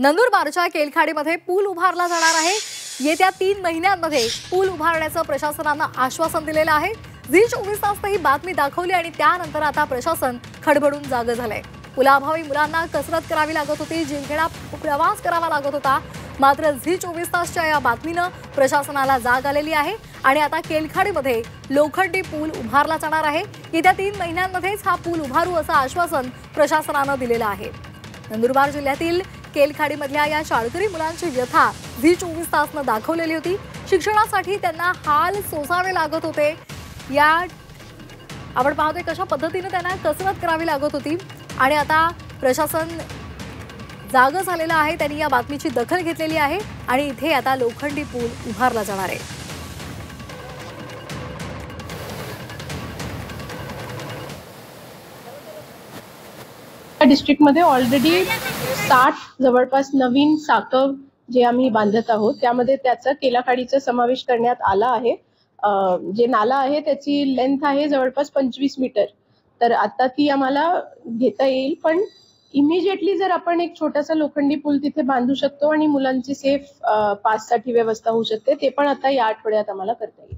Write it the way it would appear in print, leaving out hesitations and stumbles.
नंदुरबारच्या केलखाडीमध्ये पूल उभारला जाणार आहे। येत्या 3 महिन्यांमध्ये पूल उभारण्याचं प्रशासनानं आश्वासन दिलेलं आहे। झी 24 तास ही बातमी दाखवली आणि त्यानंतर आता प्रशासन खडबडून जागं झालंय। पुलाअभावी मुलांना कसरत करावी लागत होती, जीवघेणा प्रवास करावा लागत होता। मात्र झी 24 तासच्या या बातमीनं प्रशासनाला जाग आलेली आहे आणि आता केलखाडीमध्ये लोखंडी पूल उभारला जाणार आहे। येत्या 3 महिन्यांमध्येच हा पूल उभारू असं आश्वासन प्रशासनानं दिलेलं आहे। नंदुरबार जिल्ह्यातील केलखाडीमधल्या या शाळकरी मुलांची व्यथा झी 24 तासनं दाखवलेली होती। शिक्षणासाठी त्यांना हाल सोसावे लागत होते। या आपण पाहतोय कशा पद्धतीने त्यांना कसरत करावी लागत होती आणि आता प्रशासन जागं झालेलं आहे। त्यांनी या बातमीची दखल घेतलेली आहे आणि इथे आता लोखंडी पूल उभारला जाणार आहे। डिस्ट्रिक्ट मध्ये ऑलरेडी 60 जवळपास नवीन साकव जे आम्ही बांधत आहोत त्यामध्ये त्याचा केलाखाडीचा समावेश करण्यात आला आहे। जे नाला आहे त्याची लेंथ आहे जवळपास 25 मीटर। तर आता ती आम्हाला घेता येईल, पण इमिजिएटली जर आपण एक छोटासा लोखंडी पूल तिथे बांधू शकतो आणि मुलांची सेफ पाससाठी व्यवस्था होऊ शकते, ते पण आता या आठवड्यात आम्हाला करता येईल।